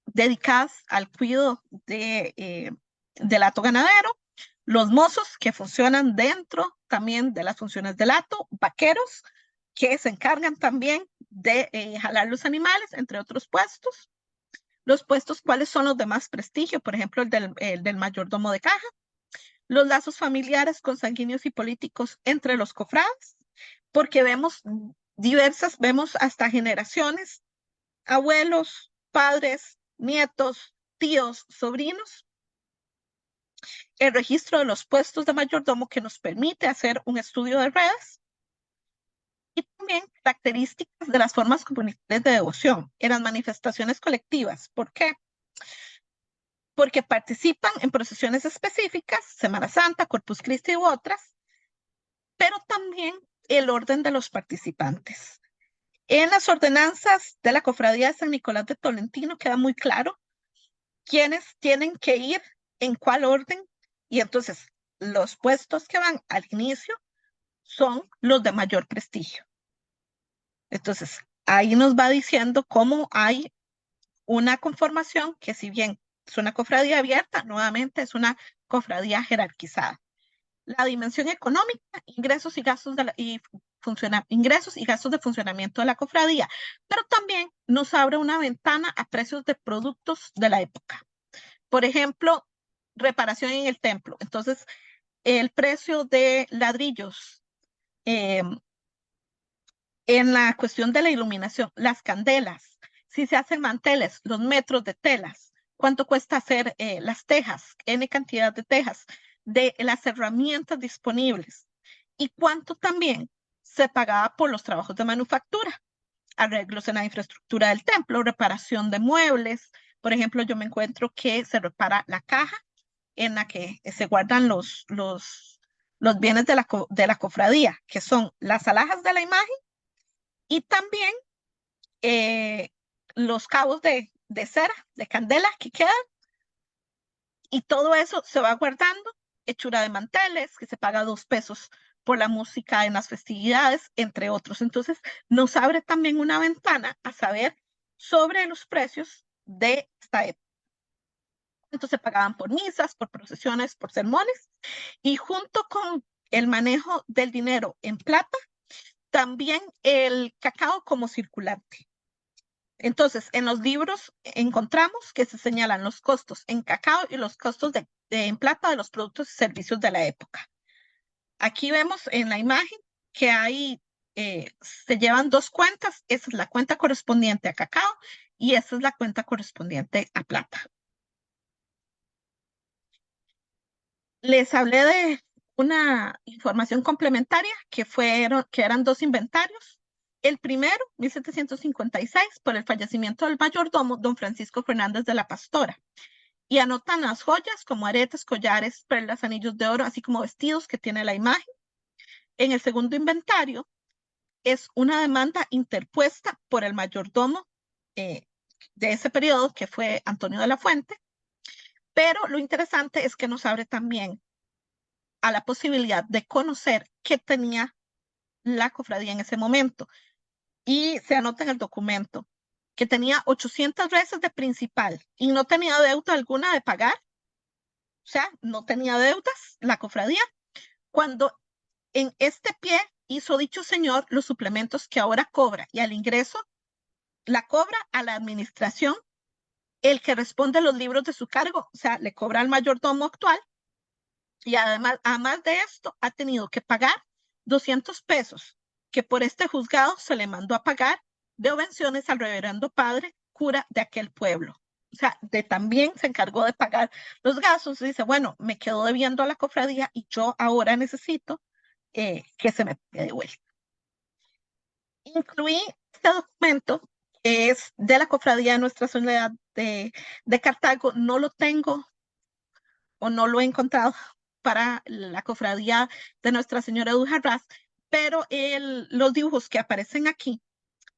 dedicadas al cuidado del hato ganadero. Los mozos, que funcionan dentro también de las funciones del hato. Vaqueros, que se encargan también de jalar los animales, entre otros puestos. Los puestos, ¿cuáles son los de más prestigio? Por ejemplo, el del mayordomo de caja. Los lazos familiares, consanguíneos y políticos entre los cofrades, porque vemos vemos hasta generaciones, abuelos, padres, nietos, tíos, sobrinos. El registro de los puestos de mayordomo, que nos permite hacer un estudio de redes. Y también características de las formas comunitarias de devoción en las manifestaciones colectivas. ¿Por qué? Porque participan en procesiones específicas, Semana Santa, Corpus Christi u otras, pero también el orden de los participantes. En las ordenanzas de la Cofradía de San Nicolás de Tolentino queda muy claro quiénes tienen que ir en cuál orden, y entonces los puestos que van al inicio son los de mayor prestigio. Entonces, ahí nos va diciendo cómo hay una conformación que, si bien es una cofradía abierta, nuevamente es una cofradía jerarquizada. La dimensión económica, ingresos y gastos ingresos y gastos de funcionamiento de la cofradía, pero también nos abre una ventana a precios de productos de la época. Por ejemplo, reparación en el templo. Entonces, el precio de ladrillos, en la cuestión de la iluminación, las candelas, si se hacen manteles, los metros de telas, cuánto cuesta hacer las tejas, N cantidad de tejas, de las herramientas disponibles, y cuánto también se pagaba por los trabajos de manufactura, arreglos en la infraestructura del templo, reparación de muebles. Por ejemplo, yo me encuentro que se repara la caja en la que se guardan los bienes de la cofradía, que son las alhajas de la imagen y también los cabos de cera, de candela que quedan, y todo eso se va guardando. Hechura de manteles, que se paga 2 pesos por la música en las festividades, entre otros. Entonces, nos abre también una ventana a saber sobre los precios de esta época. Cuánto se pagaban por misas, por procesiones, por sermones, y junto con el manejo del dinero en plata, También el cacao como circulante. Entonces, en los libros encontramos que se señalan los costos en cacao y los costos en plata de los productos y servicios de la época. Aquí vemos en la imagen que se llevan dos cuentas. Esa es la cuenta correspondiente a cacao y esa es la cuenta correspondiente a plata. Les hablé de una información complementaria que eran dos inventarios. El primero, 1756, por el fallecimiento del mayordomo, don Francisco Fernández de la Pastora. Y anotan las joyas como aretes, collares, perlas, anillos de oro, así como vestidos que tiene la imagen. En el segundo inventario es una demanda interpuesta por el mayordomo de ese periodo, que fue Antonio de la Fuente. Pero lo interesante es que nos abre también a la posibilidad de conocer qué tenía la cofradía en ese momento. Y se anota en el documento que tenía 800 reses de principal y no tenía deuda alguna de pagar. O sea, no tenía deudas la cofradía, cuando en este pie hizo dicho señor los suplementos que ahora cobra, y al ingreso la cobra a la administración el que responde los libros de su cargo, o sea, le cobra al mayordomo actual, y además de esto ha tenido que pagar 200 pesos que por este juzgado se le mandó a pagar de obenciones al reverendo padre cura de aquel pueblo. O sea, también se encargó de pagar los gastos. Dice, bueno, me quedo debiendo a la cofradía y yo ahora necesito que se me pague de vuelta. Incluí este documento, que es de la cofradía de Nuestra Soledad de Cartago. No lo tengo o no lo he encontrado para la cofradía de Nuestra Señora de Ujarrás, pero los dibujos que aparecen aquí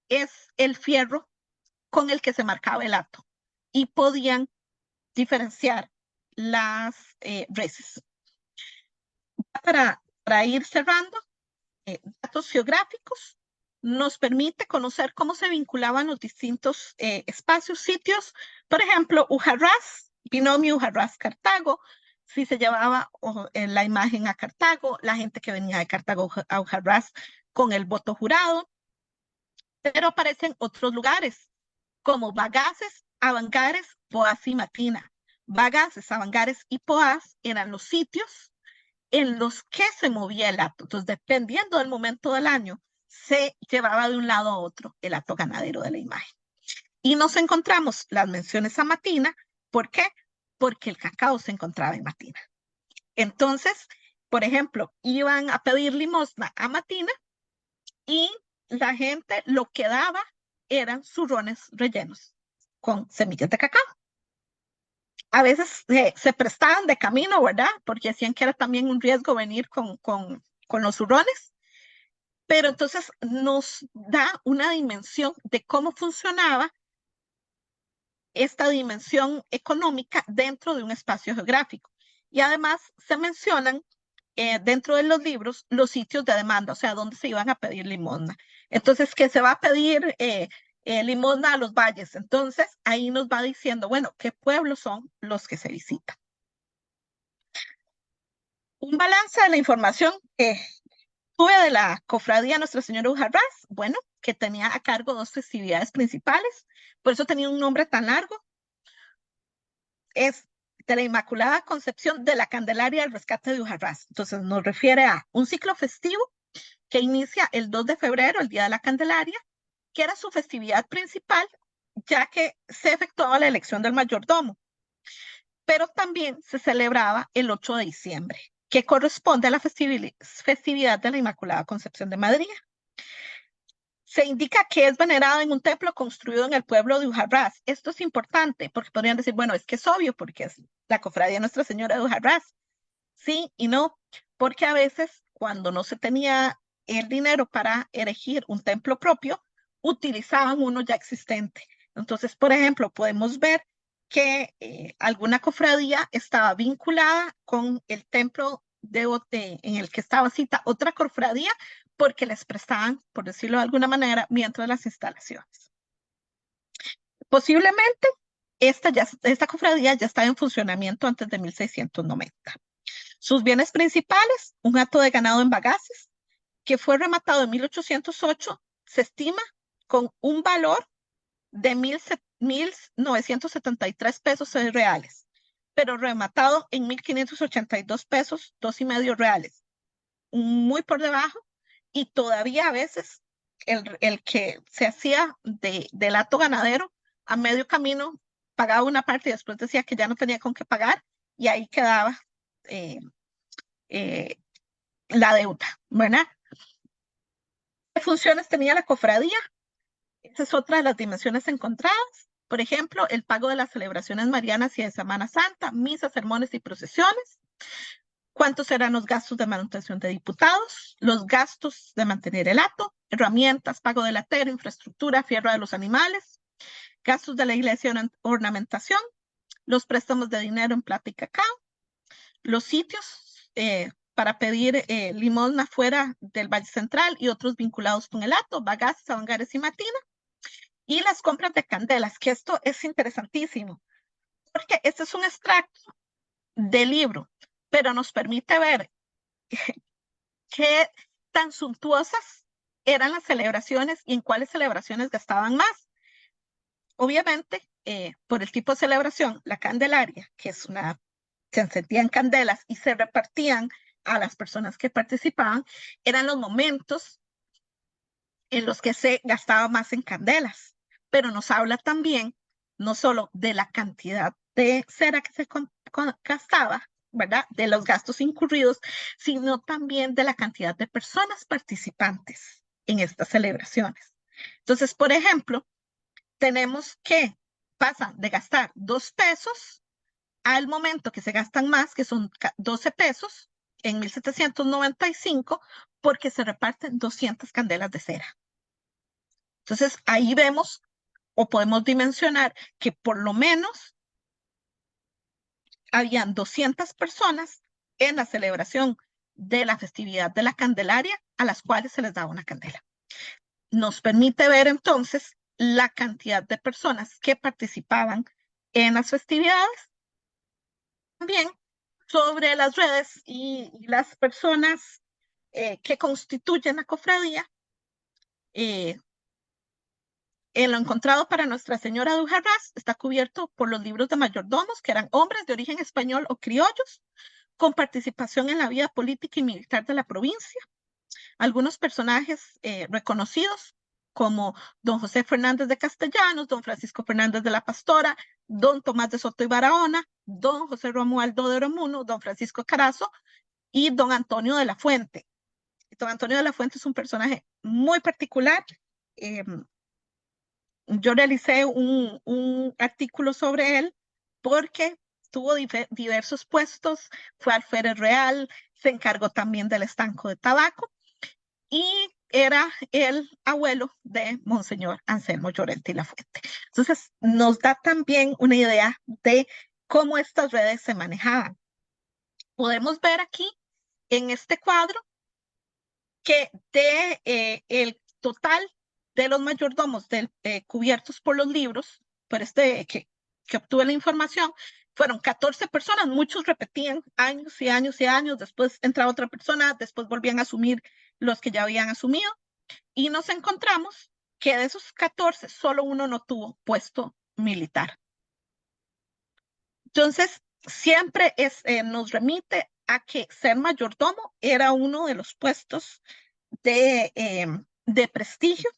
es el fierro con el que se marcaba el hato y podían diferenciar las reses. Para ir cerrando, datos geográficos nos permite conocer cómo se vinculaban los distintos espacios, sitios. Por ejemplo, Ujarrás, binomio Ujarrás-Cartago, si se llevaba la imagen a Cartago, la gente que venía de Cartago a Ujarrás con el voto jurado. Pero aparecen otros lugares, como Bagaces, Avangares, Poás y Matina. Bagaces, Avangares y Poás eran los sitios en los que se movía el hato. Entonces, dependiendo del momento del año, se llevaba de un lado a otro el hato ganadero de la imagen. Y nos encontramos las menciones a Matina. ¿Por qué? Porque el cacao se encontraba en Matina. Entonces, por ejemplo, iban a pedir limosna a Matina y la gente lo que daba eran zurrones rellenos con semillas de cacao. A veces se prestaban de camino, ¿verdad? Porque decían que era también un riesgo venir con los zurrones. Pero entonces nos da una dimensión de cómo funcionaba esta dimensión económica dentro de un espacio geográfico. Y además se mencionan dentro de los libros los sitios de demanda, o sea, dónde se iban a pedir limosna. Entonces, que se va a pedir limosna a los valles. Entonces, ahí nos va diciendo, bueno, qué pueblos son los que se visitan. Un balance de la información que tuve de la cofradía Nuestra Señora de Ujarrás, bueno, que tenía a cargo dos festividades principales, por eso tenía un nombre tan largo. Es de la Inmaculada Concepción de la Candelaria del Rescate de Ujarrás. Entonces nos refiere a un ciclo festivo que inicia el 2 de febrero, el Día de la Candelaria, que era su festividad principal, ya que se efectuaba la elección del mayordomo. Pero también se celebraba el 8 de diciembre, que corresponde a la festividad de la Inmaculada Concepción de Madrid. Se indica que es venerado en un templo construido en el pueblo de Ujarrás. Esto es importante porque podrían decir, bueno, es que es obvio porque es la cofradía Nuestra Señora de Ujarrás. Sí y no, porque a veces cuando no se tenía el dinero para erigir un templo propio, utilizaban uno ya existente. Entonces, por ejemplo, podemos ver que alguna cofradía estaba vinculada con el templo en el que estaba cita otra cofradía, porque les prestaban, por decirlo de alguna manera, mientras las instalaciones. Posiblemente esta cofradía ya estaba en funcionamiento antes de 1690. Sus bienes principales, un hato de ganado en Bagaces, que fue rematado en 1808, se estima con un valor de 1.973 pesos reales, pero rematado en 1.582 pesos, 2,5 reales, muy por debajo, y todavía a veces el que se hacía del hato ganadero a medio camino pagaba una parte y después decía que ya no tenía con qué pagar y ahí quedaba la deuda, ¿verdad? ¿Qué funciones tenía la cofradía? Esa es otra de las dimensiones encontradas. Por ejemplo, el pago de las celebraciones marianas y de Semana Santa, misas, sermones y procesiones. ¿Cuántos eran los gastos de manutención de diputados? Los gastos de mantener el hato, herramientas, pago del latero, infraestructura, fierro de los animales, gastos de la iglesia, ornamentación, los préstamos de dinero en plata y cacao, los sitios para pedir limosna fuera del Valle Central y otros vinculados con el hato, Bagaces, Sabangares y Matina, y las compras de candelas, que esto es interesantísimo, porque este es un extracto del libro, pero nos permite ver qué tan suntuosas eran las celebraciones y en cuáles celebraciones gastaban más. Obviamente, por el tipo de celebración, la Candelaria, que es se encendían candelas y se repartían a las personas que participaban, eran los momentos en los que se gastaba más en candelas, pero nos habla también no solo de la cantidad de cera que se gastaba, ¿verdad? De los gastos incurridos, sino también de la cantidad de personas participantes en estas celebraciones. Entonces, por ejemplo, tenemos que pasan de gastar 2 pesos al momento que se gastan más, que son 12 pesos en 1795, porque se reparten 200 candelas de cera. Entonces, ahí vemos o podemos dimensionar que por lo menos habían 200 personas en la celebración de la festividad de la Candelaria a las cuales se les daba una candela. Nos permite ver entonces la cantidad de personas que participaban en las festividades. También sobre las redes y las personas que constituyen la cofradía, en lo encontrado para Nuestra Señora de Ujarrás está cubierto por los libros de mayordomos, que eran hombres de origen español o criollos, con participación en la vida política y militar de la provincia. Algunos personajes reconocidos, como don José Fernández de Castellanos, don Francisco Fernández de la Pastora, don Tomás de Soto y Barahona, don José Romualdo de Oromuno, don Francisco Carazo y don Antonio de la Fuente. Don Antonio de la Fuente es un personaje muy particular. Yo realicé un artículo sobre él porque tuvo diversos puestos, fue alférez real, se encargó también del estanco de tabaco y era el abuelo de Monseñor Anselmo Llorente y La Fuente. Entonces, nos da también una idea de cómo estas redes se manejaban. Podemos ver aquí en este cuadro que el total de los mayordomos cubiertos por los libros, por que obtuve la información, fueron 14 personas, muchos repetían años y años y años, después entraba otra persona, después volvían a asumir los que ya habían asumido, y nos encontramos que de esos 14, solo uno no tuvo puesto militar. Entonces, siempre nos remite a que ser mayordomo era uno de los puestos de prestigio,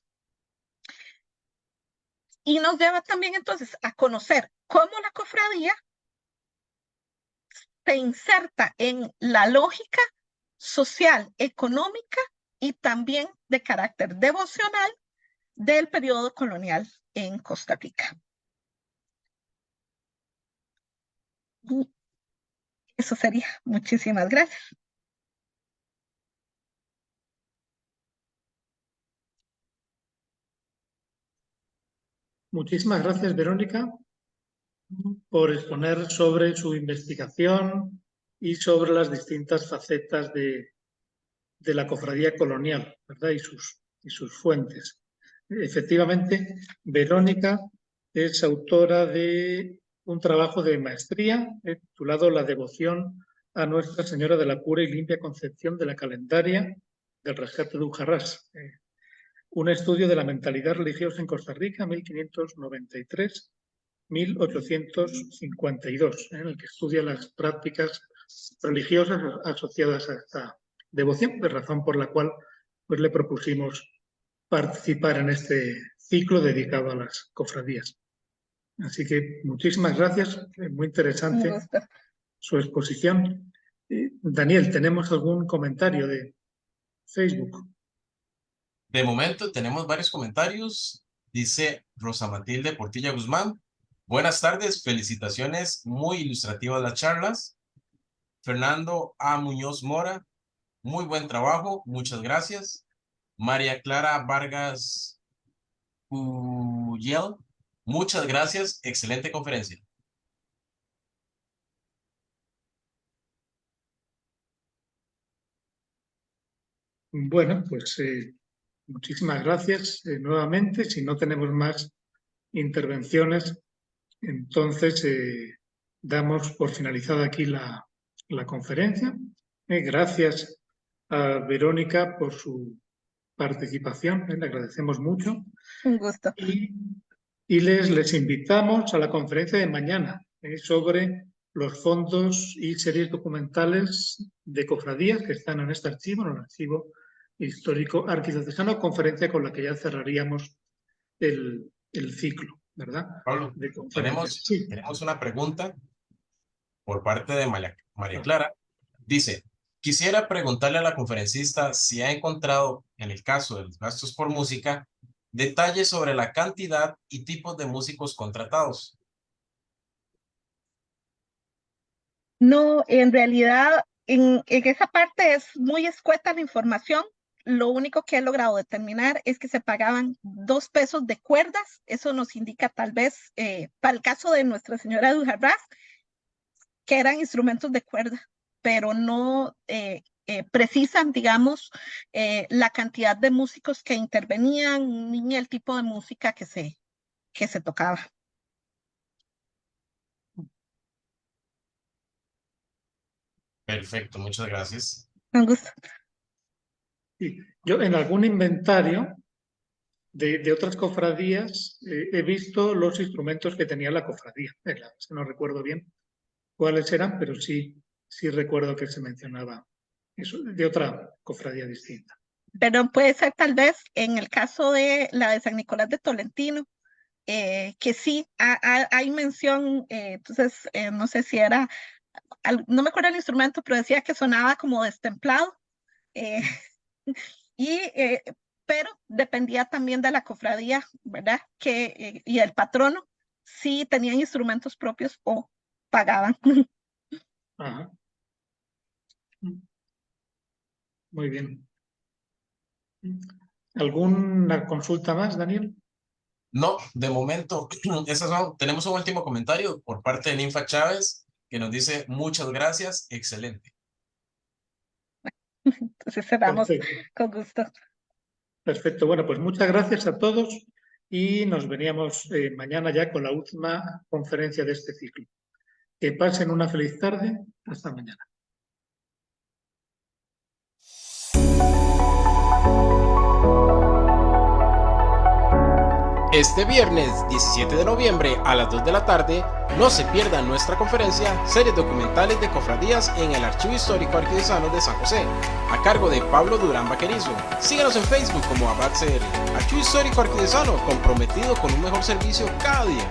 y nos lleva también entonces a conocer cómo la cofradía se inserta en la lógica social, económica y también de carácter devocional del periodo colonial en Costa Rica. Y eso sería. Muchísimas gracias. Muchísimas gracias, Verónica, por exponer sobre su investigación y sobre las distintas facetas de la cofradía colonial, ¿verdad? Y sus fuentes. Efectivamente, Verónica es autora de un trabajo de maestría titulado La devoción a Nuestra Señora de la Pura y Limpia Concepción de la Calendaria del rescate de Ujarrás, un estudio de la mentalidad religiosa en Costa Rica, 1593-1852, en el que estudia las prácticas religiosas asociadas a esta devoción, de razón por la cual pues, le propusimos participar en este ciclo dedicado a las cofradías. Así que muchísimas gracias, muy interesante su exposición. Daniel, ¿tenemos algún comentario de Facebook? De momento tenemos varios comentarios. Dice Rosa Matilde Portilla Guzmán: buenas tardes, felicitaciones, muy ilustrativas las charlas. Fernando A. Muñoz Mora: muy buen trabajo, muchas gracias. María Clara Vargas Uyel: muchas gracias, excelente conferencia. Bueno, pues muchísimas gracias nuevamente. Si no tenemos más intervenciones, entonces damos por finalizada aquí la conferencia. Gracias a Verónica por su participación, le agradecemos mucho. Un gusto. Y les invitamos a la conferencia de mañana sobre los fondos y series documentales de cofradías que están en este archivo, en el archivo histórico arquidiocesano, conferencia con la que ya cerraríamos el ciclo, ¿verdad? Pablo, tenemos una pregunta por parte de María Clara. Dice: quisiera preguntarle a la conferencista si ha encontrado, en el caso de los gastos por música, detalles sobre la cantidad y tipos de músicos contratados. No, en realidad, en esa parte es muy escueta la información. Lo único que he logrado determinar es que se pagaban 2 pesos de cuerdas. Eso nos indica tal vez, para el caso de Nuestra Señora de Ujarrás, que eran instrumentos de cuerda, pero no precisan, digamos, la cantidad de músicos que intervenían ni el tipo de música que se tocaba. Perfecto, muchas gracias. Un gusto. Sí. Yo en algún inventario de otras cofradías he visto los instrumentos que tenía la cofradía. No recuerdo bien cuáles eran, pero sí recuerdo que se mencionaba eso de otra cofradía distinta. Pero puede ser tal vez en el caso de la de San Nicolás de Tolentino, que sí hay mención, entonces no sé si era, no me acuerdo el instrumento, pero decía que sonaba como destemplado. Pero dependía también de la cofradía, ¿verdad? Y el patrono, si tenían instrumentos propios o pagaban. Ajá. Muy bien. ¿Alguna consulta más, Daniel? No, de momento, tenemos un último comentario por parte de Ninfa Chávez, que nos dice: muchas gracias, excelente. Entonces cerramos. Perfecto. Con gusto. Perfecto, bueno, pues muchas gracias a todos y nos veníamos mañana ya con la última conferencia de este ciclo. Que pasen una feliz tarde. Hasta mañana. Este viernes 17 de noviembre a las 2 de la tarde, no se pierdan nuestra conferencia Series documentales de cofradías en el Archivo Histórico Arquidiocesano de San José, a cargo de Pablo Durán Vaquerizo. Síganos en Facebook como ABACR, Archivo Histórico Arquidiocesano, comprometido con un mejor servicio cada día.